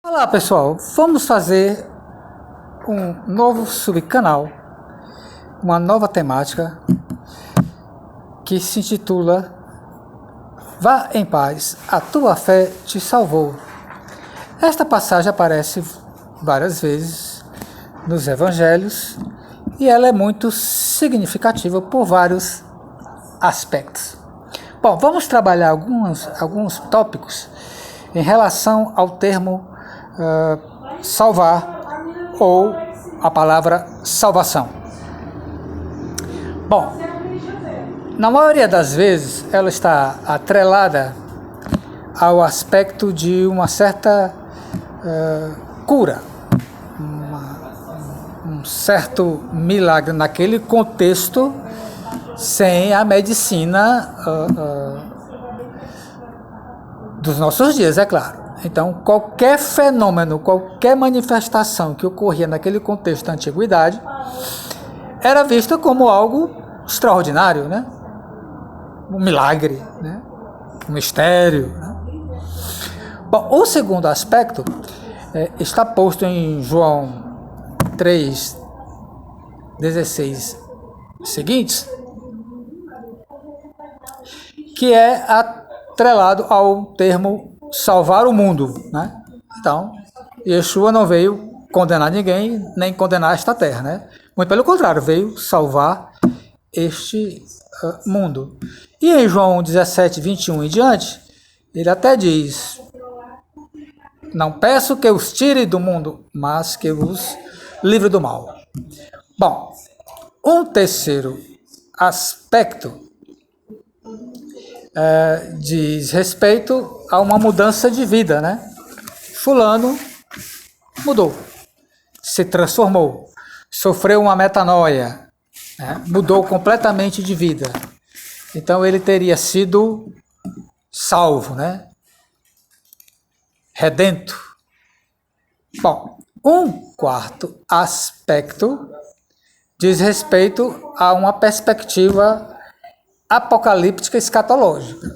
Olá pessoal, vamos fazer um novo subcanal, uma nova temática que se intitula Vá em paz, a tua fé te salvou. Esta passagem aparece várias vezes nos evangelhos e ela é muito significativa por vários aspectos. Bom, vamos trabalhar alguns tópicos em relação ao termo salvar ou a palavra salvação. Bom, na maioria das vezes ela está atrelada ao aspecto de uma certa cura, um certo milagre naquele contexto, sem a medicina dos nossos dias, é claro. Então, qualquer fenômeno, qualquer manifestação que ocorria naquele contexto da antiguidade era vista como algo extraordinário, né? Um milagre, né? Um mistério, né? Bom, o segundo aspecto está posto em João 3:16 seguintes, que é atrelado ao termo salvar o mundo, né? Então, Yeshua não veio condenar ninguém, nem condenar esta terra, né? Muito pelo contrário, veio salvar este mundo. E em João 17:21 em diante, ele até diz: não peço que os tire do mundo, mas que os livre do mal. Bom, um terceiro aspecto diz respeito a uma mudança de vida, né? Fulano mudou, se transformou, sofreu uma metanoia, né? Mudou completamente de vida. Então ele teria sido salvo, né? Redento. Bom, um quarto aspecto diz respeito a uma perspectiva apocalíptica escatológica,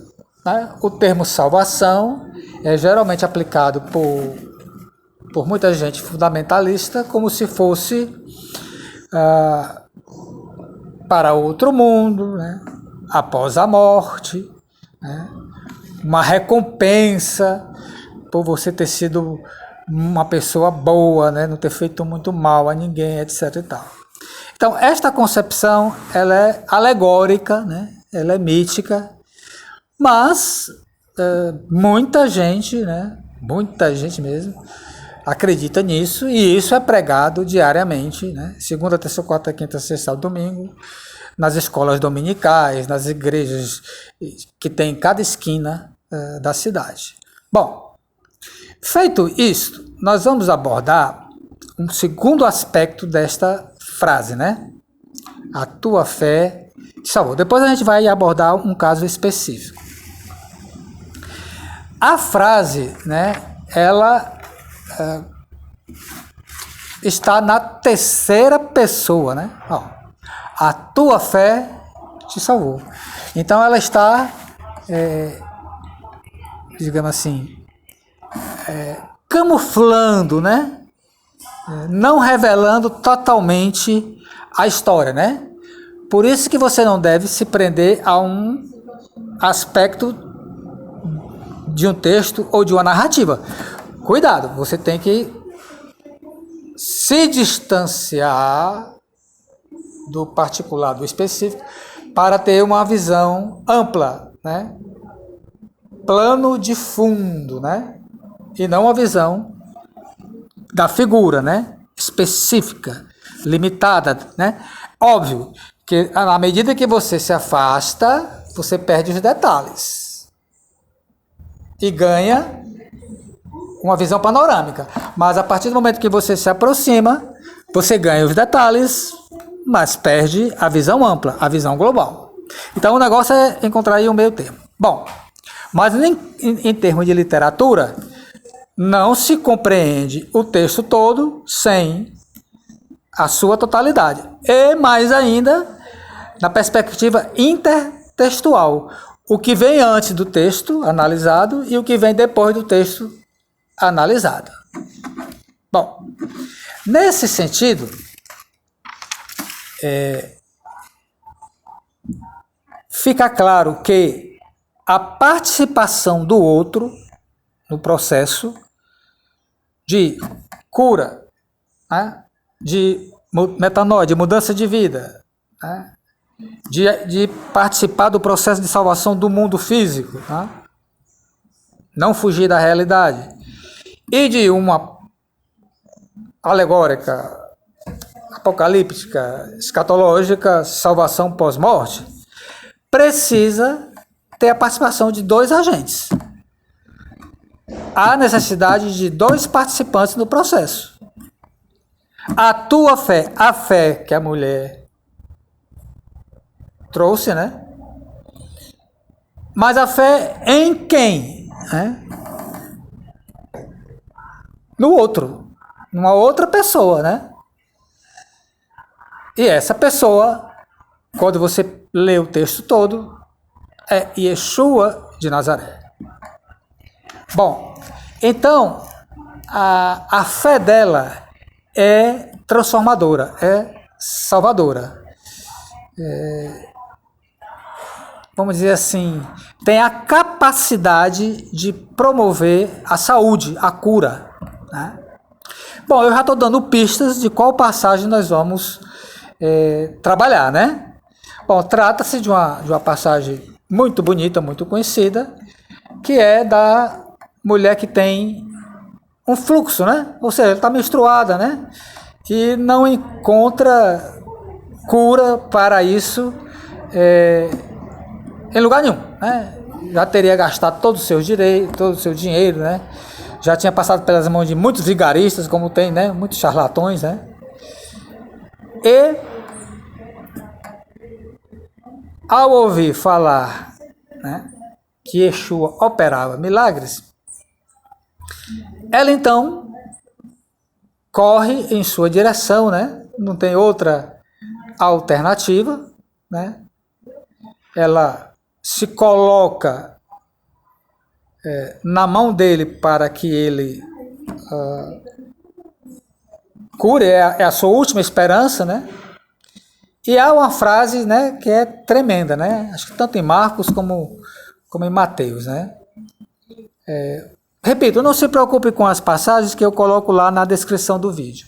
né? O termo salvação é geralmente aplicado por muita gente fundamentalista como se fosse para outro mundo, né? Após a morte, né? Uma recompensa por você ter sido uma pessoa boa, né? Não ter feito muito mal a ninguém, etc. e tal. Então, esta concepção ela é alegórica, né? Ela é mítica, mas muita gente, né? Muita gente mesmo, acredita nisso, e isso é pregado diariamente, né? Segunda, terça, quarta, quinta, sexta, domingo, nas escolas dominicais, nas igrejas que tem em cada esquina da cidade. Bom, feito isso, nós vamos abordar um segundo aspecto desta frase, né? A tua fé te salvou. Depois a gente vai abordar um caso específico. A frase, né? Ela está na terceira pessoa, né? Ó, a tua fé te salvou. Então ela está, digamos assim, camuflando, né? Não revelando totalmente a história, né? Por isso que você não deve se prender a um aspecto de um texto ou de uma narrativa. Cuidado, você tem que se distanciar do particular, do específico, para ter uma visão ampla, né? Plano de fundo, né? E não uma visão da figura, né? Específica, limitada, né? Óbvio que à medida que você se afasta, você perde os detalhes e ganha uma visão panorâmica. Mas a partir do momento que você se aproxima, você ganha os detalhes, mas perde a visão ampla, a visão global. Então o negócio é encontrar aí um meio termo. Bom, mas em termos de literatura, não se compreende o texto todo sem a sua totalidade. E mais ainda, na perspectiva intertextual. O que vem antes do texto analisado e o que vem depois do texto analisada. Bom, nesse sentido, fica claro que a participação do outro no processo de cura, né, de metanoia, de mudança de vida, né, de participar do processo de salvação do mundo físico, né, não fugir da realidade, e de uma alegórica, apocalíptica, escatológica, salvação pós-morte, precisa ter a participação de dois agentes. Há necessidade de dois participantes no processo. A tua fé, a fé que a mulher trouxe, né? Mas a fé em quem? Né? No outro, numa outra pessoa, né? E essa pessoa, quando você lê o texto todo, é Yeshua de Nazaré. Bom, então, a fé dela é transformadora, é salvadora. Vamos dizer assim, tem a capacidade de promover a saúde, a cura, né? Bom, eu já estou dando pistas de qual passagem nós vamos trabalhar, né? Bom, trata-se de uma passagem muito bonita, muito conhecida, que é da mulher que tem um fluxo, né? Ou seja, está menstruada, né? E não encontra cura para isso em lugar nenhum, né? Já teria gastado todo o seu direito, todo o seu dinheiro, né? Já tinha passado pelas mãos de muitos vigaristas, como tem, né? Muitos charlatões, né? E ao ouvir falar, né, que Yeshua operava milagres, ela então corre em sua direção, né? Não tem outra alternativa, né? Ela se coloca na mão dele para que ele cure, é a sua última esperança, né? E há uma frase, né, que é tremenda, né? Acho que tanto em Marcos como em Mateus, né? Repito, não se preocupe com as passagens que eu coloco lá na descrição do vídeo.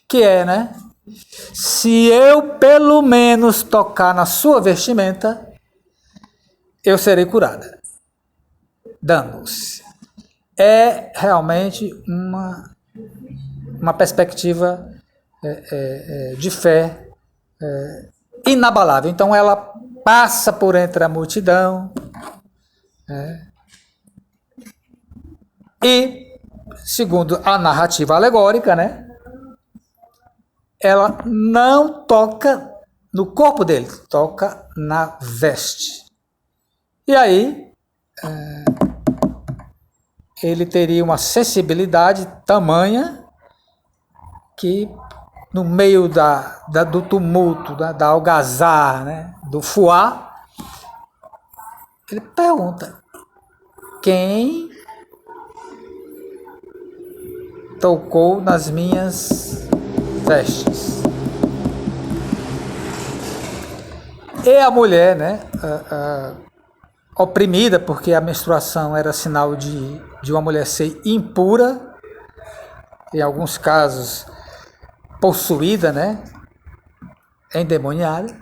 Que é, né? Se eu pelo menos tocar na sua vestimenta, eu serei curada. Dando-se. É realmente uma perspectiva de fé inabalável. Então ela passa por entre a multidão, e, segundo a narrativa alegórica, né, ela não toca no corpo dele, toca na veste. E aí ele teria uma sensibilidade tamanha que no meio do tumulto, da algazarra, né, do fuá, ele pergunta: quem tocou nas minhas vestes? E a mulher, né, oprimida, porque a menstruação era sinal de uma mulher ser impura, em alguns casos possuída, né, endemoniada,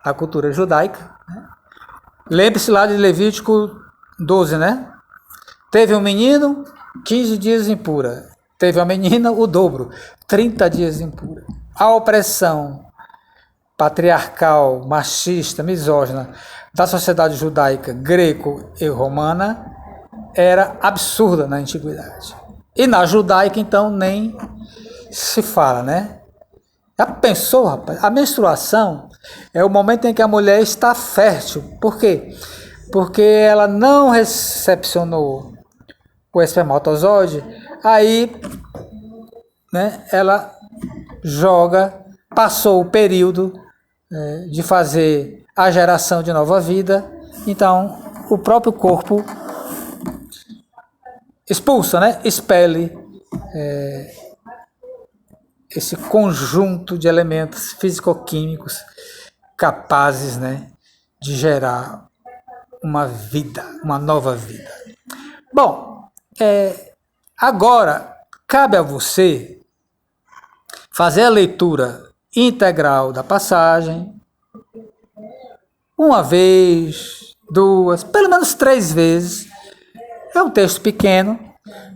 a cultura judaica, né? Lembre-se lá de Levítico 12, né? Teve um menino, 15 dias impura. Teve uma menina, o dobro, 30 dias impura. A opressão patriarcal, machista, misógina da sociedade judaica, greco e romana era absurda na antiguidade. E na judaica, então, nem se fala, né? Já pensou, rapaz? A menstruação é o momento em que a mulher está fértil. Por quê? Porque ela não recepcionou o espermatozoide, aí, né, ela passou o período de fazer a geração de nova vida, então o próprio corpo expulsa, né? Expele esse conjunto de elementos físico-químicos capazes, né, de gerar uma vida, uma nova vida. Bom, agora cabe a você fazer a leitura integral da passagem, uma vez, duas, pelo menos 3 vezes. É um texto pequeno,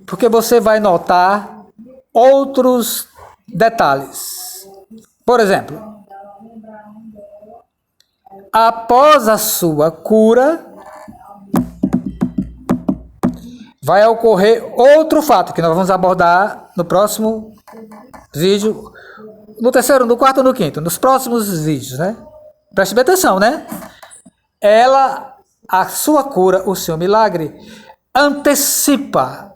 porque você vai notar outros detalhes. Por exemplo, após a sua cura, vai ocorrer outro fato que nós vamos abordar no próximo vídeo, no terceiro, no quarto, no quinto, nos próximos vídeos, né? Preste bem atenção, né? A sua cura, o seu milagre, antecipa,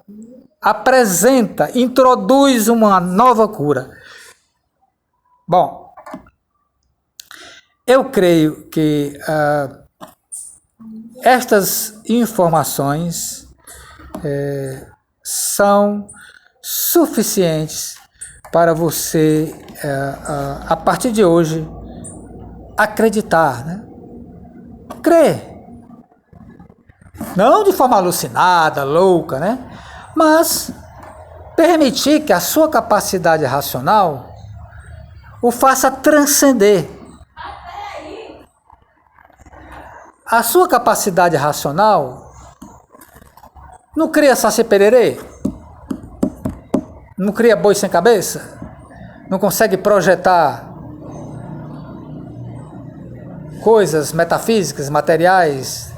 apresenta, introduz uma nova cura. Bom, eu creio que estas informações são suficientes para você, a partir de hoje, acreditar, né? Crer. Não de forma alucinada, louca, né? Mas permitir que a sua capacidade racional o faça transcender. A sua capacidade racional não cria saci pererê? Não cria boi sem cabeça? Não consegue projetar coisas metafísicas, materiais,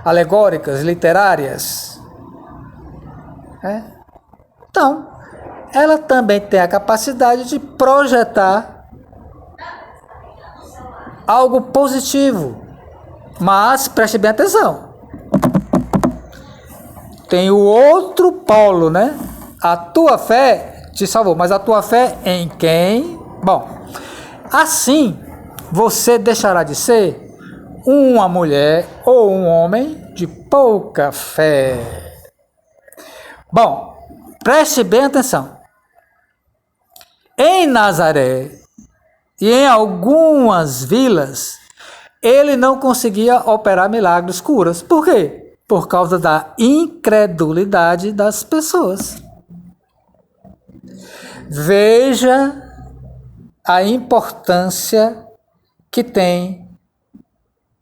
alegóricas, literárias? Então, ela também tem a capacidade de projetar algo positivo. Mas preste bem atenção. Tem o outro polo, né? A tua fé te salvou, mas a tua fé em quem? Bom, assim você deixará de ser uma mulher ou um homem de pouca fé. Bom, preste bem atenção. Em Nazaré e em algumas vilas, ele não conseguia operar milagres, curas. Por quê? Por causa da incredulidade das pessoas. Veja a importância que tem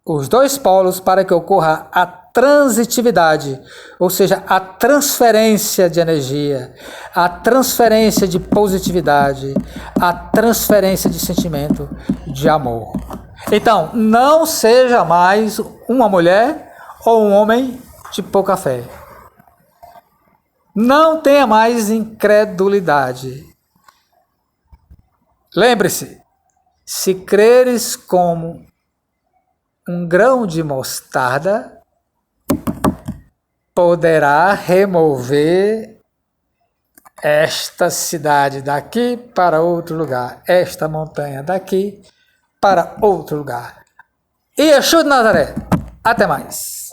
os dois polos para que ocorra a transitividade, ou seja, a transferência de energia, a transferência de positividade, a transferência de sentimento de amor. Então, não seja mais uma mulher ou um homem de pouca fé. Não tenha mais incredulidade. Lembre-se, se creres como um grão de mostarda, poderá remover esta cidade daqui para outro lugar, esta montanha daqui para outro lugar. E Yeshua de Nazaré. Até mais.